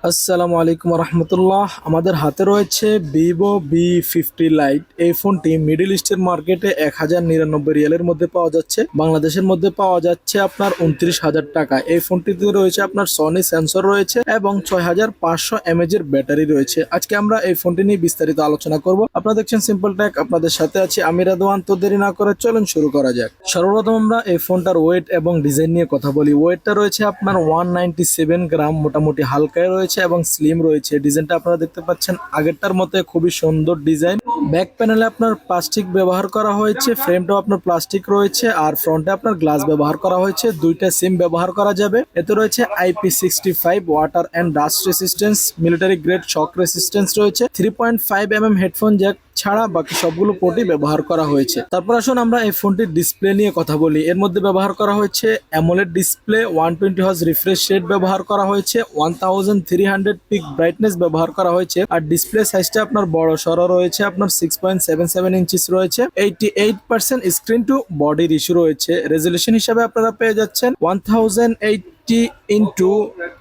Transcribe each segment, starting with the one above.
আসসালামু আলাইকুম রহমতুল্লাহ। আমাদের হাতে রয়েছে ভিভো V50 লাইট। এই ফোনটি মিডল ইস্টের মার্কেটে 1099 রিয়ালের মধ্যে পাওয়া যাচ্ছে, বাংলাদেশের মধ্যে পাওয়া যাচ্ছে আপনার 29,000 টাকা। এই ফোনটিতে রয়েছে আপনার সনি সেন্সর রয়েছে এবং 6500 mAh এর ব্যাটারি রয়েছে। আজকে আমরা এই ফোনটি নিয়ে বিস্তারিত আলোচনা করব। আপনারা দেখছেন সিম্পল টেক, আপনাদের সাথে আছি আমি রাদওয়ান। তো দেরি না করে চলুন শুরু করা যাক। সর্বপ্রথম আমরা এই ফোনটার ওয়েট এবং ডিজাইন নিয়ে কথা বলি। ওয়েটটা রয়েছে আপনার 197 গ্রাম, মোটামুটি হালকায় রয়েছে এবং স্লিম রয়েছে। ডিজাইনটা আপনারা দেখতে পাচ্ছেন আগেরটার মতো খুবই সুন্দর ডিজাইন। ব্যাক প্যানেলে আপনার প্লাস্টিক ব্যবহার করা হয়েছে, ফ্রেমটাও আপনার প্লাস্টিক রয়েছে, আর ফ্রন্টে আপনার গ্লাস ব্যবহার করা হয়েছে। দুইটা সিম ব্যবহার করা যাবে। এতে রয়েছে IP65 water and dust resistance, military grade shock resistance রয়েছে। 3.5 হেডফোন জ্যাক ছাড়া বাকি সবগুলো পোর্টই ব্যবহার করা হয়েছে। তারপর আসুন আমরা এই ফোনটির ডিসপ্লে নিয়ে কথা বলি। এর মধ্যে ব্যবহার করা হয়েছে AMOLED display, 120 hertz refresh rate ব্যবহার ককরা হয়েছে, 1300 পিক ব্রাইটনেস ব্যবহার করা হয়েছে। আর ডিসপ্লে সাইজটা আপনার বড় সড়ো রয়েছে, আপনার 6.77 ইঞ্চিস রয়েছে। 88% স্ক্রিন টু বডি রেশিও রয়েছে। রেজলিউশন হিসাবে আপনারা পেয়ে যাচ্ছেন 1080 ইন্টু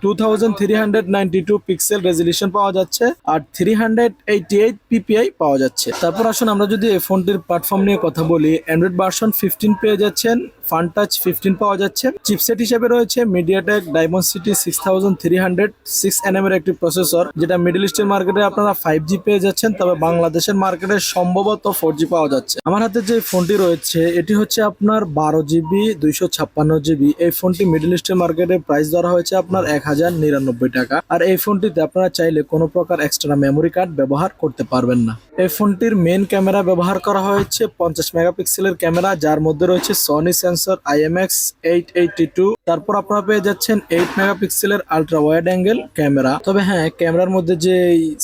2392 পিক্সেল রেজলিউশন পাওয়া যাচ্ছে, আর 388 PPI পাওয়া যাচ্ছে। তারপর আসুন আমরা যদি এই ফোনটির প্ল্যাটফর্ম নিয়ে কথা বলি। অ্যান্ড্রয়েড ভার্সন 15 পেয়ে যাচ্ছেন, ফান টাচ 15 পাওয়া যাচ্ছে। চিপসেট হিসেবে রয়েছে মিডিয়াটেক ডায়মন্ডসিটি 6300 6nm এর একটি প্রসেসর, যেটা মিডল ইস্টের মার্কেটে আপনারা 5G পেয়ে যাচ্ছেন, তবে বাংলাদেশের মার্কেটে সম্ভবত 4G পাওয়া যাচ্ছে। আমার হাতে যে ফোনটি রয়েছে এটি হচ্ছে আপনার 12GB 256GB। এই ফোনটি মিডল ইস্টের মার্কেটে প্রাইস ধরা হয়েছে আপনার 1099 টাকা। আর এই ফোনটিতে আপনারা চাইলে কোনো প্রকার এক্সট্রা মেমোরি কার্ড ব্যবহার করতে পারবেন না। এই ফোনটির মেন ক্যামেরা ব্যবহার করা হয়েছে 50 মেগাপিক্সেলের ক্যামেরা, যার মধ্যে রয়েছে সনি সেন্সর IMX882। তারপর আপনারা পেয়ে যাচ্ছেন 8 মেগাপিক্সেলের আলট্রা ওয়াইড অ্যাঙ্গেল ক্যামেরা। তবে হ্যাঁ, ক্যামেরার মধ্যে যে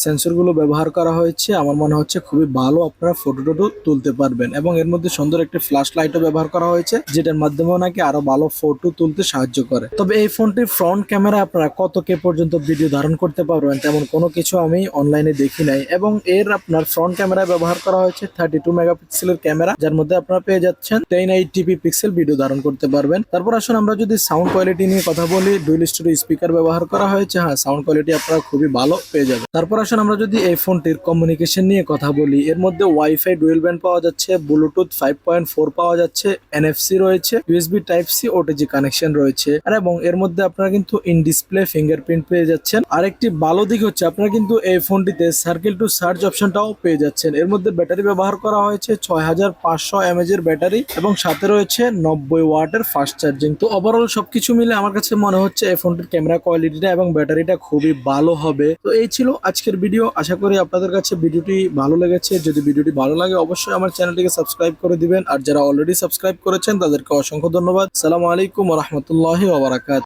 সেন্সর গুলো ব্যবহার করা হয়েছে আমার মনে হচ্ছে খুবই ভালো, আপনারা ফটো টটো তুলতে পারবেন। এবং এর মধ্যে সুন্দর একটি ফ্ল্যাশ লাইটও ব্যবহার করা হয়েছে, যেটার মাধ্যমেও নাকি আরো ভালো ফটো তুলতে সাহায্য করে। তবে এই ফোনটির ফ্রন্ট ক্যামেরা আপনারা কত কে পর্যন্ত ভিডিও ধারণ করতে পারবেন তেমন কোনো কিছু আমি অনলাইনে দেখি নাই। এবং এর আপনার ফ্রন্ট ক্যামেরা ব্যবহার করা হয়েছে 32 মেগাপিক্সেলের ক্যামেরা, যার মধ্যে আপনারা পেয়ে যাচ্ছেন 1080p পিক্সেল ভিডিও ধারণ করতে পারবেন। তারপর আসুন আমরা যদি সাউন্ড কোয়ালিটি নিয়ে কথা বলি। ডুয়াল স্টুডিও স্পিকার ব্যবহার করা হয়েছে, হ্যাঁ সাউন্ড কোয়ালিটি আপনারা খুবই ভালো পেয়ে যাবেন। তারপর আসুন আমরা যদি এই ফোনটির কমিউনিকেশন নিয়ে কথা বলি। এর মধ্যে ওয়াইফাই ডুয়েল ব্যান্ড পাওয়া যাচ্ছে, ব্লুটুথ 5.4 পাওয়া যাচ্ছে, NFC রয়েছে, USB type C OTG connection রয়েছে। আর এবং এর মধ্যে আপনারা কিন্তু ইন ডিসপ্লে ফিঙ্গারপ্রিন্ট পেয়ে যাচ্ছেন। আরেকটি ভালো দিক হচ্ছে আপনারা কিন্তু এই ফোনটিতে সার্কেল টু চার্জ অপশনটাও পেয়ে যাচ্ছেন। এর মধ্যে ব্যাটারি ব্যবহার করা হয়েছে 6500 mAh এর ব্যাটারি এবং সাথে রয়েছে 90 ওয়াটের ফাস্ট চার্জিং। তো ওভারঅল সবকিছু মিলে আমার কাছে মনে হচ্ছে এই ফোনটির ক্যামেরা কোয়ালিটিটা এবং ব্যাটারিটা খুবই ভালো হবে। তো এই ছিল আজকের ভিডিও। আশা করি আপনাদের কাছে ভিডিওটি ভালো লেগেছে। যদি ভিডিওটি ভালো লাগে অবশ্যই আমার চ্যানেলটিকে সাবস্ক্রাইব করে দিবেন, আর যারা অলরেডি সাবস্ক্রাইব করেছেন তাদেরকে অসংখ্য ধন্যবাদ। আসসালামু আলাইকুম ওয়া রাহমাতুল্লাহি ওয়া বারাকাতুহু।